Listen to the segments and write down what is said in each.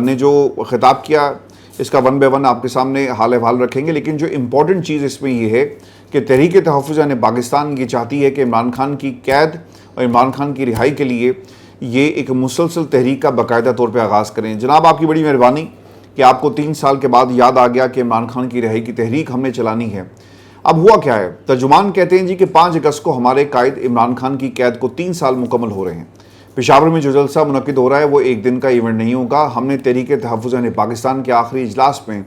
نے جو خطاب کیا اس کا 1 by 1 آپ کے سامنے حال احوال رکھیں گے، لیکن جو امپورٹنٹ چیز اس میں یہ ہے کہ تحریک تحفظ پاکستان یہ چاہتی ہے کہ عمران خان کی قید اور عمران خان کی رہائی کے لیے یہ ایک مسلسل تحریک کا باقاعدہ طور پہ آغاز کریں۔ جناب آپ کی بڑی مہربانی کہ آپ کو 3 سال کے بعد یاد آ گیا کہ عمران خان کی رہائی کی تحریک ہم نے چلانی ہے۔ اب ہوا کیا ہے؟ ترجمان کہتے ہیں جی کہ 5 اگست کو ہمارے قائد عمران خان کی قید کو 3 سال مکمل ہو رہے ہیں۔ پشاور میں جو جلسہ منعقد ہو رہا ہے وہ ایک دن کا ایونٹ نہیں ہوگا۔ ہم نے تحریک تحفظ پاکستان کے آخری اجلاس میں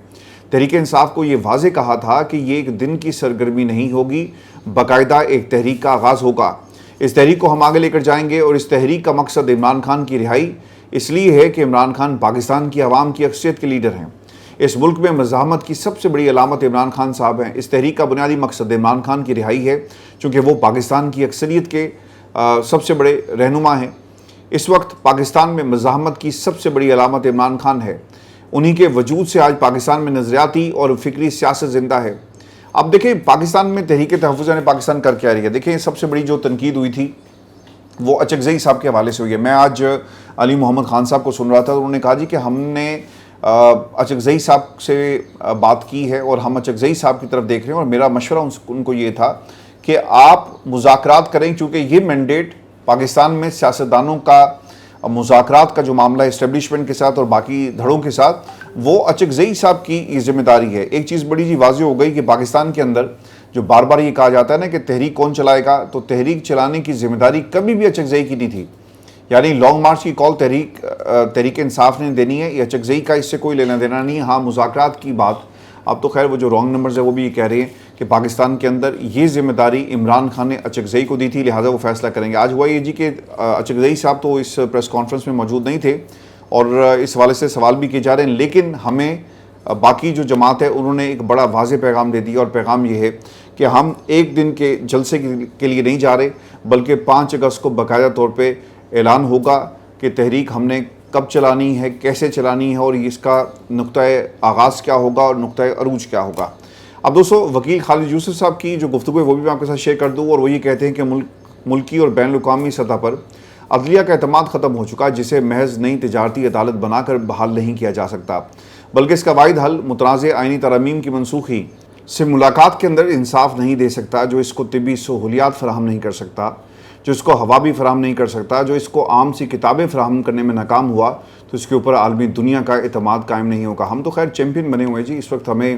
تحریک انصاف کو یہ واضح کہا تھا کہ یہ ایک دن کی سرگرمی نہیں ہوگی، باقاعدہ ایک تحریک کا آغاز ہوگا۔ اس تحریک کو ہم آگے لے کر جائیں گے اور اس تحریک کا مقصد عمران خان کی رہائی اس لیے ہے کہ عمران خان پاکستان کی عوام کی اکثریت کے لیڈر ہیں۔ اس ملک میں مزاحمت کی سب سے بڑی علامت عمران خان صاحب ہیں۔ اس تحریک کا بنیادی مقصد عمران خان کی رہائی ہے، چونکہ وہ پاکستان کی اکثریت کے سب سے بڑے رہنما ہیں۔ اس وقت پاکستان میں مزاحمت کی سب سے بڑی علامت عمران خان ہے۔ انہی کے وجود سے آج پاکستان میں نظریاتی اور فکری سیاست زندہ ہے۔ اب دیکھیں پاکستان میں تحریک تحفظ پاکستان کر کیا رہی ہے۔ دیکھیں سب سے بڑی جو تنقید ہوئی تھی وہ اچکزئی صاحب کے حوالے سے ہوئی ہے۔ میں آج علی محمد خان صاحب کو سن رہا تھا، انہوں نے کہا جی کہ ہم نے اچکزئی صاحب سے بات کی ہے اور ہم اچکزئی صاحب کی طرف دیکھ رہے ہیں، اور میرا مشورہ ان کو یہ تھا کہ آپ مذاکرات کریں، چونکہ یہ مینڈیٹ پاکستان میں سیاستدانوں کا مذاکرات کا جو معاملہ ہے اسٹیبلشمنٹ کے ساتھ اور باقی دھڑوں کے ساتھ، وہ اچکزئی صاحب کی یہ ذمہ داری ہے۔ ایک چیز بڑی جی واضح ہو گئی کہ پاکستان کے اندر جو بار بار یہ کہا جاتا ہے نا کہ تحریک کون چلائے گا، تو تحریک چلانے کی ذمہ داری کبھی بھی اچکزئی کی نہیں تھی۔ یعنی لانگ مارچ کی کال تحریک انصاف نے دینی ہے، یہ اچکزئی کا اس سے کوئی لینا دینا نہیں ہے۔ ہاں مذاکرات کی بات، اب تو خیر وہ جو رانگ نمبرز ہیں وہ بھی یہ کہہ رہے ہیں کہ پاکستان کے اندر یہ ذمہ داری عمران خان نے اچکزئی کو دی تھی، لہٰذا وہ فیصلہ کریں گے۔ آج ہوا یہ جی کہ اچکزئی صاحب تو اس پریس کانفرنس میں موجود نہیں تھے اور اس حوالے سے سوال بھی کیے جا رہے ہیں، لیکن ہمیں باقی جو جماعت ہے انہوں نے ایک بڑا واضح پیغام دے دیا، اور پیغام یہ ہے کہ ہم ایک دن کے جلسے کے لیے نہیں جا رہے، بلکہ 5 اگست کو باقاعدہ طور پہ اعلان ہوگا کہ تحریک ہم نے کب چلانی ہے، کیسے چلانی ہے، اور اس کا نقطہ آغاز کیا ہوگا اور نقطہ عروج کیا ہوگا۔ اب دوستو وکیل خالد یوسف صاحب کی جو گفتگو ہے وہ بھی میں آپ کے ساتھ شیئر کر دوں، اور وہ یہ کہتے ہیں کہ ملکی اور بین الاقوامی سطح پر عدلیہ کا اعتماد ختم ہو چکا، جسے محض نئی تجارتی عدالت بنا کر بحال نہیں کیا جا سکتا، بلکہ اس کا واحد حل متنازع آئینی ترامیم کی منسوخی سے ملاقات کے اندر انصاف نہیں دے سکتا، جو اس کو طبی سہولیات فراہم نہیں کر سکتا، جو اس کو ہوا بھی فراہم نہیں کر سکتا، جو اس کو عام سی کتابیں فراہم کرنے میں ناکام ہوا، تو اس کے اوپر عالمی دنیا کا اعتماد قائم نہیں ہوگا۔ ہم تو خیر چیمپئن بنے ہوئے جی، اس وقت ہمیں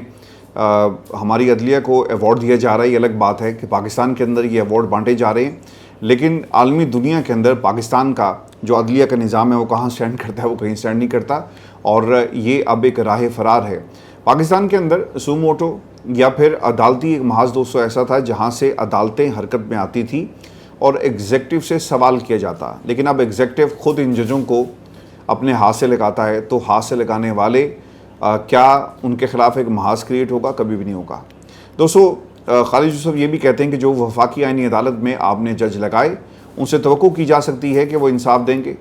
ہماری عدلیہ کو ایوارڈ دیا جا رہا ہے، یہ الگ بات ہے کہ پاکستان کے اندر یہ ایوارڈ بانٹے جا رہے ہیں، لیکن عالمی دنیا کے اندر پاکستان کا جو عدلیہ کا نظام ہے وہ کہاں سٹینڈ کرتا ہے، وہ کہیں سٹینڈ نہیں کرتا، اور یہ اب ایک راہ فرار ہے۔ پاکستان کے اندر سو موٹو یا پھر عدالتی ایک محاذ دوستو ایسا تھا جہاں سے عدالتیں حرکت میں آتی تھی اور ایگزیکٹو سے سوال کیا جاتا، لیکن اب ایگزیکٹو خود ان ججوں کو اپنے ہاتھ سے لگاتا ہے، تو ہاتھ سے لگانے والے کیا ان کے خلاف ایک محاذ کریٹ ہوگا؟ کبھی بھی نہیں ہوگا۔ دوستو خالد یوسف یہ بھی کہتے ہیں کہ جو وفاقی آئینی عدالت میں آپ نے جج لگائے ان سے توقع کی جا سکتی ہے کہ وہ انصاف دیں گے،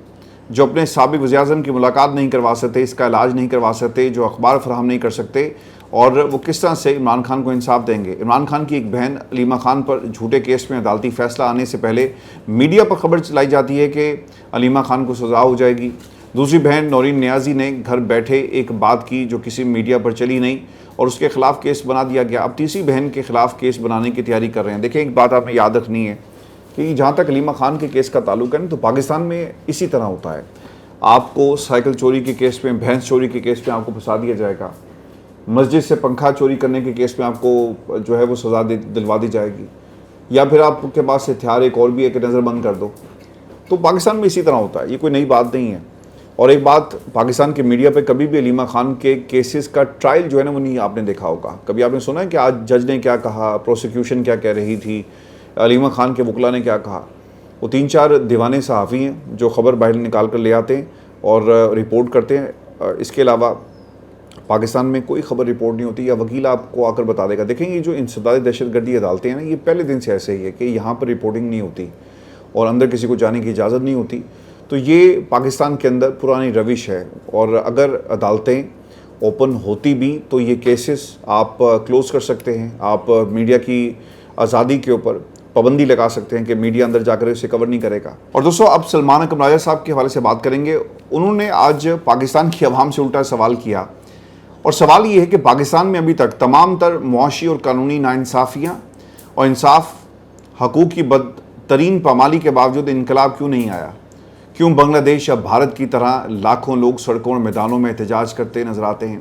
جو اپنے سابق وزیر اعظم کی ملاقات نہیں کروا سکتے، اس کا علاج نہیں کروا سکتے، جو اخبار فراہم نہیں کر سکتے، اور وہ کس طرح سے عمران خان کو انصاف دیں گے۔ عمران خان کی ایک بہن علیمہ خان پر جھوٹے کیس میں عدالتی فیصلہ آنے سے پہلے میڈیا پر خبر چلائی جاتی ہے کہ علیمہ خان کو سزا ہو جائے گی۔ دوسری بہن نورین نیازی نے گھر بیٹھے ایک بات کی جو کسی میڈیا پر چلی نہیں اور اس کے خلاف کیس بنا دیا گیا۔ اب تیسری بہن کے خلاف کیس بنانے کی تیاری کر رہے ہیں۔ دیکھیں ایک بات آپ نے یاد رکھنی ہے کہ جہاں تک علیمہ خان کے کیس کا تعلق ہے تو پاکستان میں اسی طرح ہوتا ہے، آپ کو سائیکل چوری کے کیس میں، بھینس چوری کے کیس میں آپ کو پھنسا دیا جائے گا، مسجد سے پنکھا چوری کرنے کے کیس میں آپ کو جو ہے وہ سزا دلوا دی جائے گی، یا پھر آپ کے پاس ہتھیار ایک اور بھی ہے کہ نظر بند کر دو۔ تو پاکستان میں اسی طرح ہوتا ہے، یہ کوئی نئی بات نہیں ہے۔ اور ایک بات، پاکستان کے میڈیا پہ کبھی بھی علیمہ خان کے کیسز کا ٹرائل جو ہے نا وہ نہیں آپ نے دیکھا ہوگا۔ کبھی آپ نے سنا ہے کہ آج جج نے کیا کہا، پروسیکیوشن کیا کہہ رہی تھی، علیمہ خان کے وکلا نے کیا کہا؟ وہ 3-4 دیوانے صحافی ہیں جو خبر باہر نکال کر لے آتے ہیں اور رپورٹ کرتے ہیں، اس کے علاوہ پاکستان میں کوئی خبر رپورٹ نہیں ہوتی، یا وکیل آپ کو آ کر بتا دے گا۔ دیکھیں یہ جو انسداد دہشت گردی عدالتیں ہیں نا، یہ پہلے دن سے ایسے ہی ہے کہ یہاں پر رپورٹنگ نہیں ہوتی اور اندر کسی کو جانے کی اجازت نہیں ہوتی، تو یہ پاکستان کے اندر پرانی روش ہے۔ اور اگر عدالتیں اوپن ہوتی بھی تو یہ کیسز آپ کلوز کر سکتے ہیں، آپ میڈیا کی آزادی کے اوپر پابندی لگا سکتے ہیں کہ میڈیا اندر جا کر اسے کور نہیں کرے گا۔ اور دوستوں اب سلمان اکرم راجہ صاحب کے حوالے سے بات کریں گے۔ انہوں نے آج پاکستان کی عوام سے الٹا سوال کیا، اور سوال یہ ہے کہ پاکستان میں ابھی تک تمام تر معاشی اور قانونی ناانصافیاں اور انصاف حقوق کی بدترین پامالی کے باوجود انقلاب کیوں نہیں آیا؟ کیوں بنگلہ دیش یا بھارت کی طرح لاکھوں لوگ سڑکوں اور میدانوں میں احتجاج کرتے نظر آتے ہیں؟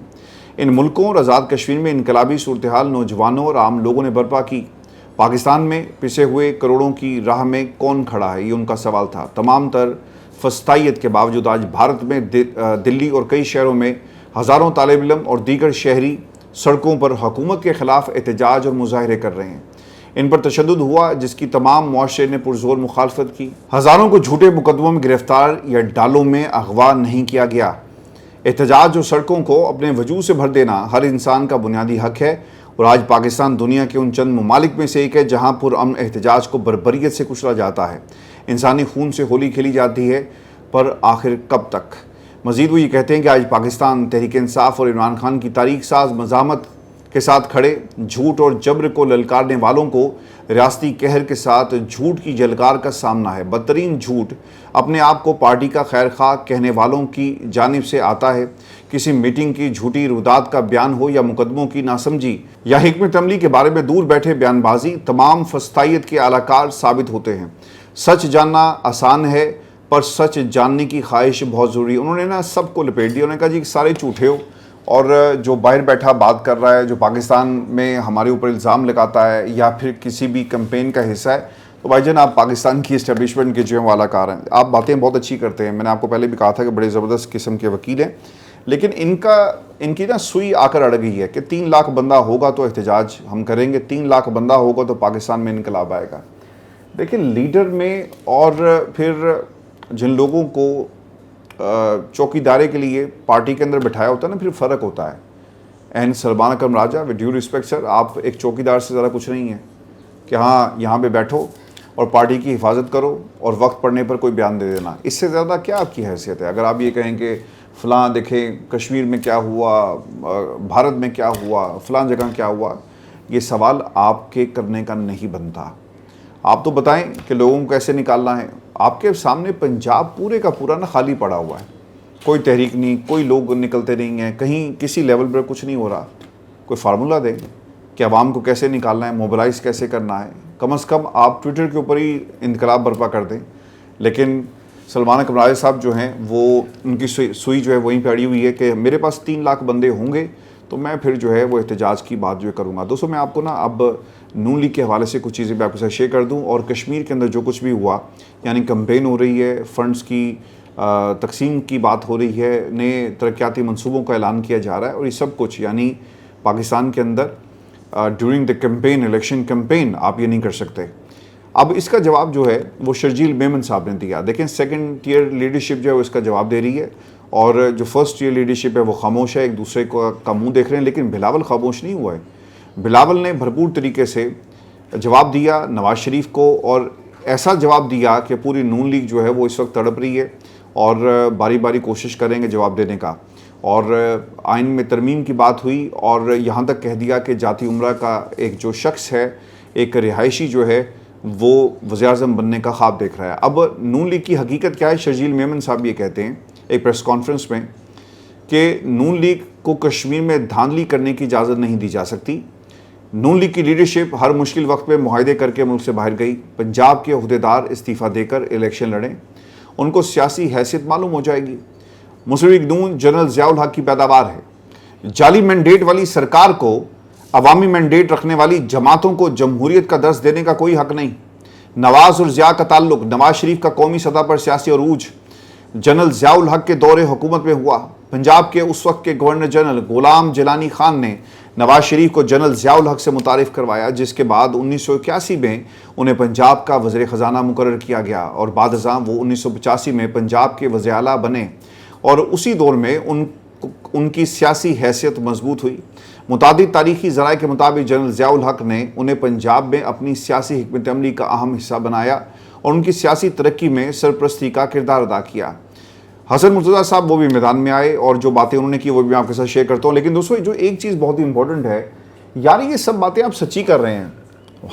ان ملکوں اور آزاد کشمیر میں انقلابی صورتحال نوجوانوں اور عام لوگوں نے برپا کی، پاکستان میں پسے ہوئے کروڑوں کی راہ میں کون کھڑا ہے؟ یہ ان کا سوال تھا۔ تمام تر فسطائیت کے باوجود آج بھارت میں دلی اور کئی شہروں میں ہزاروں طالب علم اور دیگر شہری سڑکوں پر حکومت کے خلاف احتجاج اور مظاہرے کر رہے ہیں۔ ان پر تشدد ہوا جس کی تمام معاشرے نے پرزور مخالفت کی۔ ہزاروں کو جھوٹے مقدموں میں گرفتار یا ڈالوں میں اغوا نہیں کیا گیا۔ احتجاج اور سڑکوں کو اپنے وجود سے بھر دینا ہر انسان کا بنیادی حق ہے، اور آج پاکستان دنیا کے ان چند ممالک میں سے ایک ہے جہاں پرامن احتجاج کو بربریت سے کچلا جاتا ہے، انسانی خون سے ہولی کھیلی جاتی ہے، پر آخر کب تک؟ مزید وہ یہ کہتے ہیں کہ آج پاکستان تحریک انصاف اور عمران خان کی تاریخ ساز مزاحمت کے ساتھ کھڑے جھوٹ اور جبر کو للکارنے والوں کو ریاستی قہر کے ساتھ جھوٹ کی جلکار کا سامنا ہے۔ بدترین جھوٹ اپنے آپ کو پارٹی کا خیر خواہ کہنے والوں کی جانب سے آتا ہے۔ کسی میٹنگ کی جھوٹی رویداد کا بیان ہو یا مقدموں کی ناسمجھی یا حکمت عملی کے بارے میں دور بیٹھے بیان بازی، تمام فسطائیت کے اعلی کار ثابت ہوتے ہیں۔ سچ جاننا آسان ہے، پر سچ جاننے کی خواہش بہت ضروری ہے۔ انہوں نے سب کو لپیٹ دیا، انہوں نے کہا جی سارے جھوٹے ہو، اور جو باہر بیٹھا بات کر رہا ہے، جو پاکستان میں ہمارے اوپر الزام لگاتا ہے یا پھر کسی بھی کمپین کا حصہ ہے، تو بھائی جان آپ پاکستان کی اسٹیبلشمنٹ کے جو ہیں والا کار ہیں، آپ باتیں بہت اچھی کرتے ہیں۔ میں نے آپ کو پہلے بھی کہا تھا کہ بڑے زبردست قسم کے وکیل ہیں، لیکن ان کی سوئی آ کر اڑ گئی ہے کہ 3 لاکھ بندہ ہوگا تو احتجاج ہم کریں گے، 3 لاکھ بندہ ہوگا تو پاکستان میں انقلاب آئے گا۔ دیکھیں لیڈر میں اور پھر جن لوگوں کو چوکی دارے کے لیے پارٹی کے اندر بٹھایا ہوتا ہے نا، پھر فرق ہوتا ہے۔ And Salman Akram Raja with due respect sir, آپ ایک چوکی دار سے زیادہ کچھ نہیں ہیں کہ ہاں یہاں پہ بیٹھو اور پارٹی کی حفاظت کرو اور وقت پڑنے پر کوئی بیان دے دینا۔ اس سے زیادہ کیا آپ کی حیثیت ہے؟ اگر آپ یہ کہیں کہ فلاں دیکھیں کشمیر میں کیا ہوا، بھارت میں کیا ہوا، فلاں جگہ کیا ہوا، یہ سوال آپ کے کرنے کا نہیں بنتا۔ آپ تو بتائیں کہ لوگوں کو کیسے نکالنا ہے۔ آپ کے سامنے پنجاب پورے کا پورا نا خالی پڑا ہوا ہے، کوئی تحریک نہیں، کوئی لوگ نکلتے نہیں ہیں، کہیں کسی لیول پر کچھ نہیں ہو رہا۔ کوئی فارمولہ دیں کہ عوام کو کیسے نکالنا ہے، موبلائز کیسے کرنا ہے۔ کم از کم آپ ٹویٹر کے اوپر ہی انقلاب برپا کر دیں۔ لیکن سلمان اکرم راجہ صاحب جو ہیں وہ ان کی سوئی جو ہے وہیں پہ اڑی ہوئی ہے کہ میرے پاس 3 لاکھ بندے ہوں گے تو میں پھر جو ہے وہ احتجاج کی بات جو کروں گا۔ دوستوں میں آپ کو نا اب نون لیگ کے حوالے سے کچھ چیزیں بھی آپ کے ساتھ شیئر کر دوں، اور کشمیر کے اندر جو کچھ بھی ہوا، یعنی کمپین ہو رہی ہے، فنڈز کی تقسیم کی بات ہو رہی ہے، نئے ترقیاتی منصوبوں کا اعلان کیا جا رہا ہے، اور یہ سب کچھ یعنی پاکستان کے اندر during the campaign, election campaign آپ یہ نہیں کر سکتے۔ اب اس کا جواب جو ہے وہ شرجیل میمن صاحب نے دیا۔ دیکھیں سیکنڈ ٹیئر لیڈرشپ جو ہے وہ اس کا جواب دے رہی ہے، اور جو فرسٹ ٹیئر لیڈرشپ ہے وہ خاموش ہے، ایک دوسرے کا منہ دیکھ رہے ہیں۔ لیکن بلاول خاموش نہیں ہوا ہے، بلاول نے بھرپور طریقے سے جواب دیا نواز شریف کو، اور ایسا جواب دیا کہ پوری نون لیگ جو ہے وہ اس وقت تڑپ رہی ہے اور باری باری کوشش کریں گے جواب دینے کا۔ اور آئین میں ترمیم کی بات ہوئی، اور یہاں تک کہہ دیا کہ جاتی عمرہ کا ایک جو شخص ہے، ایک رہائشی جو ہے وہ وزیر اعظم بننے کا خواب دیکھ رہا ہے۔ اب نون لیگ کی حقیقت کیا ہے؟ شرجیل میمن صاحب یہ کہتے ہیں ایک پریس کانفرنس میں کہ نون لیگ کو کشمیر میں دھاندلی کرنے کی اجازت نہیں دی جا سکتی۔ نون لیگ کی لیڈرشپ ہر مشکل وقت پہ معاہدے کر کے ملک سے باہر گئی۔ پنجاب کے عہدیدار استعفیٰ دے کر الیکشن لڑیں، ان کو سیاسی حیثیت معلوم ہو جائے گی۔ مسلم لیگ نون جنرل ضیاء الحق کی پیداوار ہے۔ جعلی مینڈیٹ والی سرکار کو عوامی مینڈیٹ رکھنے والی جماعتوں کو جمہوریت کا درس دینے کا کوئی حق نہیں۔ نواز اور ضیاء کا تعلق نواز شریف کا قومی سطح پر سیاسی عروج جنرل ضیاء الحق کے دور حکومت میں ہوا۔ پنجاب کے اس وقت کے گورنر جنرل غلام جیلانی خان نے نواز شریف کو جنرل ضیاء الحق سے متعارف کروایا، جس کے بعد 1981 میں انہیں پنجاب کا وزیر خزانہ مقرر کیا گیا، اور بعد ازاں وہ 1985 میں پنجاب کے وزیر اعلیٰ بنے، اور اسی دور میں ان کی سیاسی حیثیت مضبوط ہوئی۔ متعدد تاریخی ذرائع کے مطابق جنرل ضیاء الحق نے انہیں پنجاب میں اپنی سیاسی حکمت عملی کا اہم حصہ بنایا اور ان کی سیاسی ترقی میں سرپرستی کا کردار ادا کیا۔ حسن مرتضیٰ صاحب وہ بھی میدان میں آئے، اور جو باتیں انہوں نے کی وہ بھی میں آپ کے ساتھ شیئر کرتا ہوں۔ لیکن دوستو جو ایک چیز بہت ہی امپورٹنٹ ہے، یار یہ سب باتیں آپ سچی کر رہے ہیں،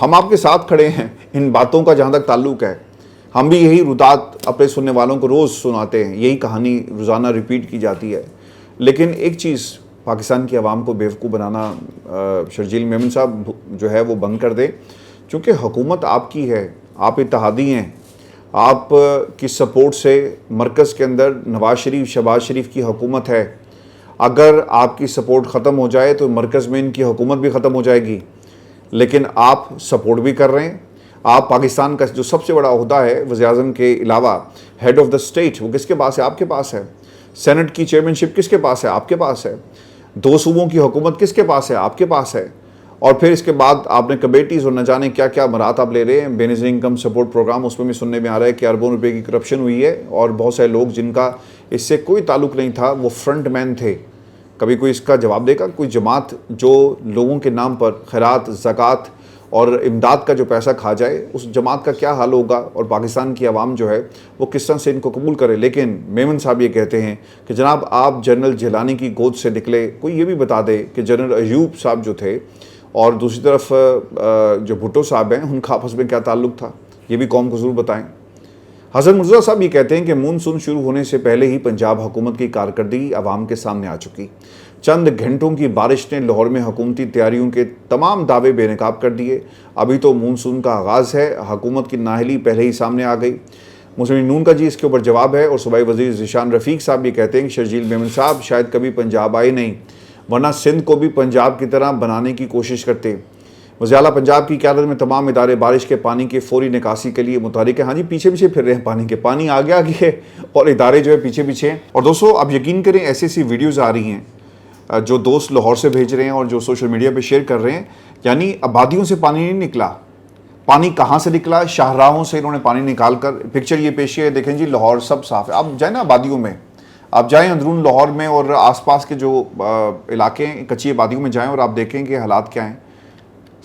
ہم آپ کے ساتھ کھڑے ہیں، ان باتوں کا جہاں تک تعلق ہے، ہم بھی یہی ردات اپنے سننے والوں کو روز سناتے ہیں، یہی کہانی روزانہ ریپیٹ کی جاتی ہے. لیکن ایک چیز پاکستان کی عوام کو بیوقوف بنانا شرجیل میمن صاحب جو ہے وہ بند کر دے، چونکہ حکومت آپ کی ہے، آپ اتحادی ہیں، آپ کی سپورٹ سے مرکز کے اندر نواز شریف شہباز شریف کی حکومت ہے. اگر آپ کی سپورٹ ختم ہو جائے تو مرکز میں ان کی حکومت بھی ختم ہو جائے گی. لیکن آپ سپورٹ بھی کر رہے ہیں. آپ پاکستان کا جو سب سے بڑا عہدہ ہے وزیر اعظم کے علاوہ، ہیڈ آف دا اسٹیٹ، وہ کس کے پاس ہے؟ آپ کے پاس ہے. سینٹ کی چیئرمین شپ کس کے پاس ہے؟ آپ کے پاس ہے. 2 صوبوں کی حکومت کس کے پاس ہے؟ آپ کے پاس ہے. اور پھر اس کے بعد آپ نے کمیٹیز اور نہ جانے کیا کیا مرات آپ لے رہے ہیں. بے نظیر انکم سپورٹ پروگرام، اس میں بھی سننے میں آ رہا ہے کہ اربوں روپے کی کرپشن ہوئی ہے، اور بہت سارے لوگ جن کا اس سے کوئی تعلق نہیں تھا وہ فرنٹ مین تھے. کبھی کوئی اس کا جواب دے گا؟ کوئی جماعت جو لوگوں کے نام پر خیرات، زکوٰۃ اور امداد کا جو پیسہ کھا جائے، اس جماعت کا کیا حال ہوگا، اور پاکستان کی عوام جو ہے وہ کس طرح سے ان کو قبول کرے. لیکن میمن صاحب یہ کہتے ہیں کہ جناب آپ جنرل جیلانی کی گود سے نکلے. کوئی یہ بھی بتا دے کہ جنرل ایوب صاحب جو تھے اور دوسری طرف جو بھٹو صاحب ہیں، ان کا آپس میں کیا تعلق تھا، یہ بھی قوم کو ضرور بتائیں. حسن مرزا صاحب یہ کہتے ہیں کہ مونسون شروع ہونے سے پہلے ہی پنجاب حکومت کی کارکردگی عوام کے سامنے آ چکی. چند گھنٹوں کی بارش نے لاہور میں حکومتی تیاریوں کے تمام دعوے بے نقاب کر دیے. ابھی تو مونسون کا آغاز ہے، حکومت کی نااہلی پہلے ہی سامنے آ گئی. مسلم نون کا اس کے اوپر جواب ہے. اور صوبائی وزیر ذیشان رفیق صاحب بھی کہتے ہیں کہ شرجیل میمن صاحب شاید کبھی پنجاب آئے نہیں، ورنہ سندھ کو بھی پنجاب کی طرح بنانے کی کوشش کرتے. وزیر اعلیٰ پنجاب کی قیادت میں تمام ادارے بارش کے پانی کے فوری نکاسی کے لیے متحرک ہیں. ہاں جی، پیچھے پیچھے پھر رہے ہیں پانی کے، پانی آگے آگے ہے اور ادارے جو ہے پیچھے پیچھے ہیں. اور دوستو آپ یقین کریں ایسی ایسی ویڈیوز آ رہی ہیں جو دوست لاہور سے بھیج رہے ہیں اور جو سوشل میڈیا پہ شیئر کر رہے ہیں، یعنی آبادیوں سے پانی نہیں نکلا. پانی کہاں سے نکلا؟ شاہراہوں سے انہوں نے پانی نکال کر پکچر یہ پیش ہے. دیکھیں جی لاہور سب صاف ہے. آپ جائیں نا آبادیوں میں، آپ جائیں اندرون لاہور میں اور آس پاس کے جو علاقے ہیں کچی آبادیوں میں جائیں اور آپ دیکھیں کہ حالات کیا ہیں.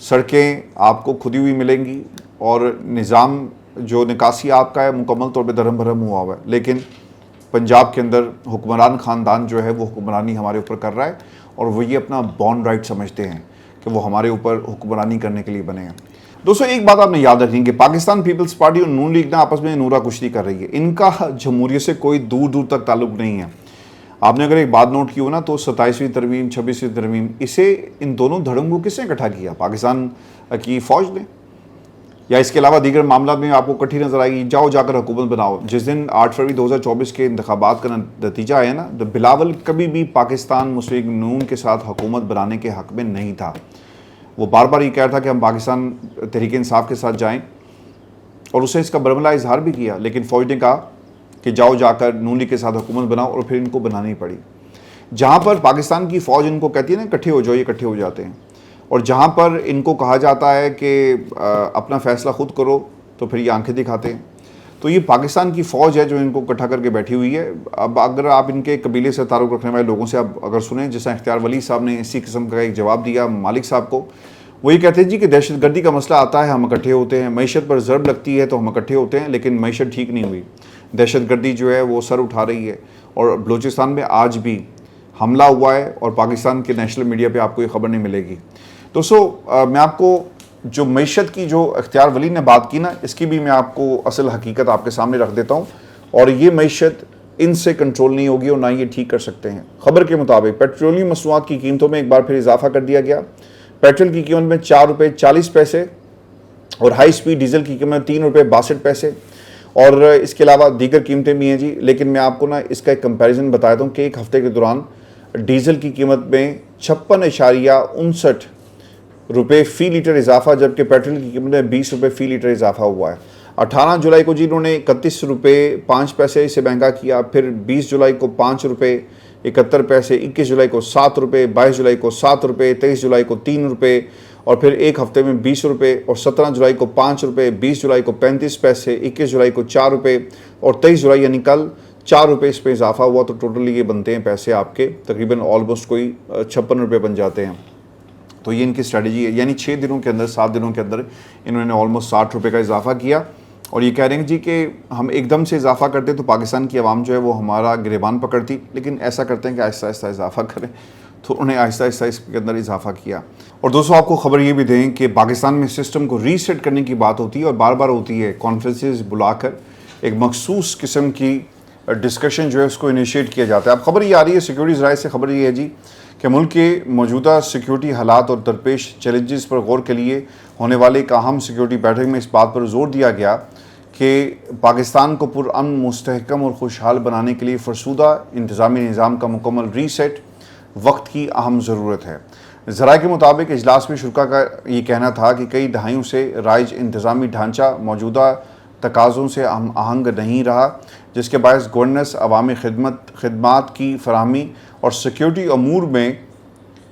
سڑکیں آپ کو کھدی ہوئی ملیں گی اور نظام جو نکاسی آپ کا ہے مکمل طور پہ درہم بھرم ہوا ہوا ہے. لیکن پنجاب کے اندر حکمران خاندان جو ہے وہ حکمرانی ہمارے اوپر کر رہا ہے، اور وہ یہ اپنا بورن رائٹ سمجھتے ہیں کہ وہ ہمارے اوپر حکمرانی کرنے کے لیے بنے ہیں. دوستو ایک بات آپ نے یاد رکھیں کہ پاکستان پیپلز پارٹی اور نون لیگ نے آپس میں نورا کشتی کر رہی ہے. ان کا جمہوریت سے کوئی دور دور تک تعلق نہیں ہے. آپ نے اگر ایک بات نوٹ کی ہو نا تو 27ویں ترمیم 26ویں ترمیم، اسے ان دونوں دھڑوں کو کس نے اکٹھا کیا؟ پاکستان کی فوج نے، یا اس کے علاوہ دیگر معاملات میں آپ کو کٹھی نظر آئے گی؟ جاؤ جا کر حکومت بناؤ. جس دن 8 فروری 2024 کے انتخابات کا نتیجہ آیا نا، تو بلاول کبھی بھی پاکستان مسلم نون کے ساتھ حکومت بنانے کے حق میں نہیں تھا. وہ بار بار یہ کہہ رہا تھا کہ ہم پاکستان تحریک انصاف کے ساتھ جائیں، اور اسے اس کا برملا اظہار بھی کیا. لیکن فوج نے کہا کہ جاؤ جا کر نون لیگ کے ساتھ حکومت بناؤ، اور پھر ان کو بنانی پڑی. جہاں پر پاکستان کی فوج ان کو کہتی ہے نا اکٹھے ہو جاؤ، یہ اکٹھے ہو جاتے ہیں. اور جہاں پر ان کو کہا جاتا ہے کہ اپنا فیصلہ خود کرو، تو پھر یہ آنکھیں دکھاتے ہیں. تو یہ پاکستان کی فوج ہے جو ان کو اکٹھا کر کے بیٹھی ہوئی ہے. اب اگر آپ ان کے قبیلے سے تعلق رکھنے والے لوگوں سے آپ اگر سنیں، جیسا اختیار ولی صاحب نے اسی قسم کا ایک جواب دیا مالک صاحب کو، وہ یہ کہتے ہیں جی کہ دہشت گردی کا مسئلہ آتا ہے ہم اکٹھے ہوتے ہیں، معیشت پر ضرب لگتی ہے تو ہم اکٹھے ہوتے ہیں، لیکن معیشت ٹھیک نہیں ہوئی، دہشت گردی جو ہے وہ سر اٹھا رہی ہے. اور بلوچستان میں آج بھی حملہ ہوا ہے، اور پاکستان کے نیشنل میڈیا پہ آپ کو یہ خبر نہیں ملے گی. دوستو میں آپ کو جو معیشت کی جو اختیار ولی نے بات کی نا، اس کی بھی میں آپ کو اصل حقیقت آپ کے سامنے رکھ دیتا ہوں. اور یہ معیشت ان سے کنٹرول نہیں ہوگی اور نہ یہ ٹھیک کر سکتے ہیں. خبر کے مطابق پیٹرولیم مصنوعات کی قیمتوں میں ایک بار پھر اضافہ کر دیا گیا. پیٹرول کی قیمت میں 4 روپے 40 پیسے اور ہائی سپیڈ ڈیزل کی قیمت 3 روپے 62 پیسے، اور اس کے علاوہ دیگر قیمتیں بھی ہیں جی. لیکن میں آپ کو نا اس کا ایک کمپیریزن بتاتا ہوں کہ ایک ہفتے کے دوران ڈیزل کی قیمت میں 56.59 روپے فی لیٹر اضافہ، جبکہ پیٹرول کی قیمت میں 20 روپے فی لیٹر اضافہ ہوا ہے. 18 جولائی کو جی انہوں نے 31 روپے 5 پیسے سے مہنگا کیا، پھر 20 جولائی کو 5 روپے 71 پیسے، 21 جولائی کو 7 روپے، 22 جولائی کو 7 روپے، 23 جولائی کو 3 روپے، اور پھر ایک ہفتے میں 20 روپے، اور 17 جولائی کو 5 روپے، 20 جولائی کو 35 پیسے، 21 جولائی کو 4 روپے، اور 23 جولائی یعنی کل 4 روپے اس پہ اضافہ ہوا. تو ٹوٹلی یہ بنتے ہیں پیسے آپ کے تقریباً آلموسٹ کوئی 56 روپے بن جاتے ہیں. تو یہ ان کی اسٹریٹجی ہے، یعنی 6 دنوں کے اندر 7 دنوں کے اندر انہوں نے آلموسٹ 60 روپے کا اضافہ کیا. اور یہ کہہ رہے ہیں جی کہ ہم ایک دم سے اضافہ کرتے تو پاکستان کی عوام جو ہے وہ ہمارا گریبان پکڑتی، لیکن ایسا کرتے ہیں کہ آہستہ آہستہ اضافہ کریں. تو انہوں نے آہستہ آہستہ اس کے اندر اضافہ کیا۔ اور دوستوں آپ کو خبر یہ بھی دیں کہ پاکستان میں سسٹم کو ریسیٹ کرنے کی بات ہوتی ہے اور بار بار ہوتی ہے، کانفرنسز بلا کر ایک مخصوص قسم کی ڈسکشن جو ہے اس کو انیشیٹ کیا جاتا ہے۔ اب خبر یہ آ رہی ہے سیکیورٹی ذرائع سے، خبر یہ ہے جی کہ ملک کے موجودہ سیکیورٹی حالات اور درپیش چیلنجز پر غور کے لیے ہونے والے ایک اہم سیکیورٹی بیٹھک میں اس بات پر زور دیا گیا کہ پاکستان کو پرامن، مستحکم اور خوشحال بنانے کے لیے فرسودہ انتظامی نظام کا مکمل ریسیٹ وقت کی اہم ضرورت ہے۔ ذرائع کے مطابق اجلاس میں شرکاء کا یہ کہنا تھا کہ کئی دہائیوں سے رائج انتظامی ڈھانچہ موجودہ تقاضوں سے ہم آہنگ نہیں رہا، جس کے باعث گورننس، عوامی خدمات کی فراہمی اور سیکیورٹی امور میں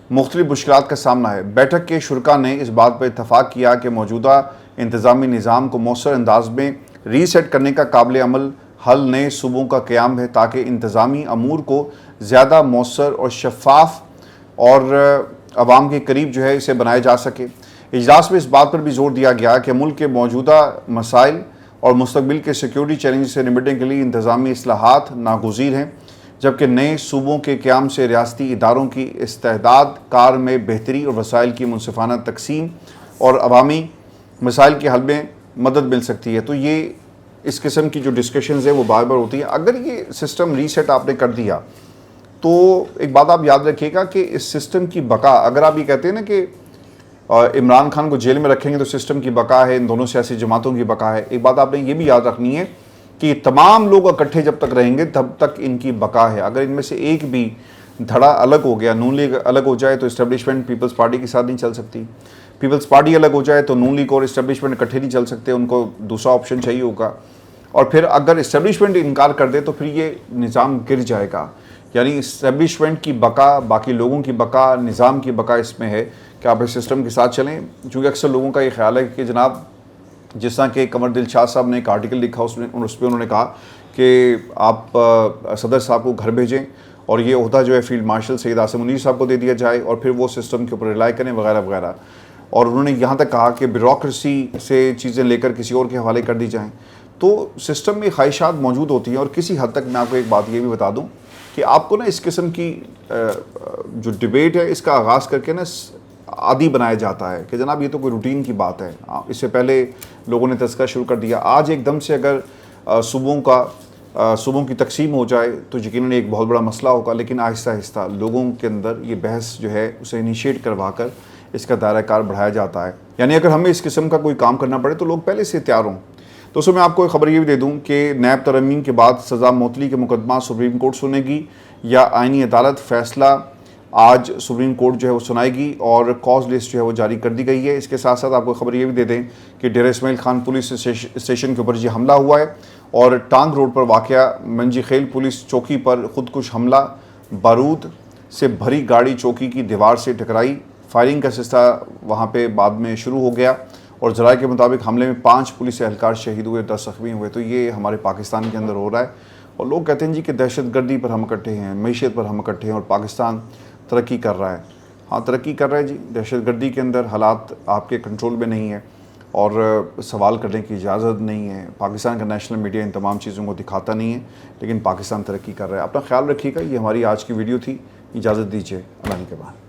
مختلف مشکلات کا سامنا ہے۔ بیٹھک کے شرکاء نے اس بات پر اتفاق کیا کہ موجودہ انتظامی نظام کو مؤثر انداز میں ریسیٹ کرنے کا قابل عمل حل نئے صوبوں کا قیام ہے تاکہ انتظامی امور کو زیادہ مؤثر اور شفاف اور عوام کے قریب جو ہے اسے بنایا جا سکے۔ اجلاس میں اس بات پر بھی زور دیا گیا کہ ملک کے موجودہ مسائل اور مستقبل کے سیکیورٹی چیلنج سے نمٹنے کے لیے انتظامی اصلاحات ناگزیر ہیں، جبکہ نئے صوبوں کے قیام سے ریاستی اداروں کی استعداد کار میں بہتری اور وسائل کی منصفانہ تقسیم اور عوامی مسائل کے حل میں مدد مل سکتی ہے۔ تو یہ اس قسم کی جو ڈسکشنز ہیں وہ بار بار ہوتی ہیں۔ اگر یہ سسٹم ریسیٹ آپ نے کر دیا تو ایک بات آپ یاد رکھیے گا کہ اس سسٹم کی بقا، اگر آپ یہ کہتے ہیں نا کہ عمران خان کو جیل میں رکھیں گے تو سسٹم کی بقا ہے، ان دونوں سیاسی جماعتوں کی بقا ہے، ایک بات آپ نے یہ بھی یاد رکھنی ہے کہ یہ تمام لوگ اکٹھے جب تک رہیں گے تب تک ان کی بقا ہے۔ اگر ان میں سے ایک بھی دھڑا الگ ہو گیا، نون لیگ الگ ہو جائے تو اسٹیبلشمنٹ پیپلز پارٹی کے ساتھ نہیں چل سکتی، پیپلز پارٹی الگ ہو جائے تو نون لیگ اور اسٹیبلشمنٹ اکٹھے نہیں چل سکتے، ان کو دوسرا آپشن چاہیے ہوگا، اور پھر اگر اسٹیبلشمنٹ انکار کر دے تو پھر یہ نظام گر جائے گا۔ یعنی اسٹیبلشمنٹ کی بقا، باقی لوگوں کی بقا، نظام کی بقا اس میں ہے کہ آپ اس سسٹم کے ساتھ چلیں۔ چونکہ اکثر لوگوں کا یہ خیال ہے کہ جناب جس طرح کہ قمر دل شاہ صاحب نے ایک آرٹیکل لکھا، اس پہ انہوں نے کہا کہ آپ صدر صاحب کو گھر بھیجیں اور یہ عہدہ جو ہے فیلڈ مارشل سید عاصم منیر صاحب کو دے دیا جائے اور پھر وہ سسٹم کے اوپر ریلائی کریں وغیرہ وغیرہ، اور انہوں نے یہاں تک کہا کہ بیوروکریسی سے چیزیں لے کر کسی اور کے حوالے کر دی جائیں۔ تو سسٹم میں خواہشات موجود ہوتی ہیں، اور کسی حد تک میں آپ کو ایک بات یہ بھی بتا دوں کہ آپ کو نا اس قسم کی جو ڈیبیٹ ہے اس کا آغاز کر کے نا عادی بنایا جاتا ہے کہ جناب یہ تو کوئی روٹین کی بات ہے۔ اس سے پہلے لوگوں نے تذکرہ شروع کر دیا، آج ایک دم سے اگر صوبوں کی تقسیم ہو جائے تو یقیناً ایک بہت بڑا مسئلہ ہوگا، لیکن آہستہ آہستہ لوگوں کے اندر یہ بحث جو ہے اسے انیشیٹ کروا کر اس کا دائرہ کار بڑھایا جاتا ہے۔ یعنی اگر ہمیں اس قسم کا کوئی کام کرنا پڑے تو لوگ پہلے سے تیار ہوں۔ دوستوں میں آپ کو ایک خبر یہ بھی دے دوں کہ نیب ترمیم کے بعد سزا معطلی کے مقدمہ سپریم کورٹ سنے گی یا آئینی عدالت فیصلہ آج سپریم کورٹ جو ہے وہ سنائے گی، اور کاز لسٹ جو ہے وہ جاری کر دی گئی ہے۔ اس کے ساتھ ساتھ آپ کو خبر یہ بھی دے دیں کہ ڈیرہ اسماعیل خان پولیس اسٹیشن کے اوپر یہ حملہ ہوا ہے، اور ٹانگ روڈ پر واقع منجی خیل پولیس چوکی پر خودکش حملہ، بارود سے بھری گاڑی چوکی کی دیوار سے ٹکرائی، فائرنگ کا سلسلہ وہاں پہ بعد میں شروع ہو گیا، اور ذرائع کے مطابق حملے میں 5 پولیس اہلکار شہید ہوئے، 10 زخمی ہوئے۔ تو یہ ہمارے پاکستان کے اندر ہو رہا ہے، اور لوگ کہتے ہیں جی کہ دہشت گردی پر ہم اکٹھے ہیں، معیشت پر ہم اکٹھے ہیں، اور پاکستان ترقی کر رہا ہے۔ ہاں ترقی کر رہا ہے جی، دہشت گردی کے اندر حالات آپ کے کنٹرول میں نہیں ہے اور سوال کرنے کی اجازت نہیں ہے، پاکستان کا نیشنل میڈیا ان تمام چیزوں کو دکھاتا نہیں ہے، لیکن پاکستان ترقی کر رہا ہے۔ اپنا خیال رکھیے گا۔ یہ ہماری آج کی ویڈیو تھی، اجازت دیجیے، اللہ کے بعد۔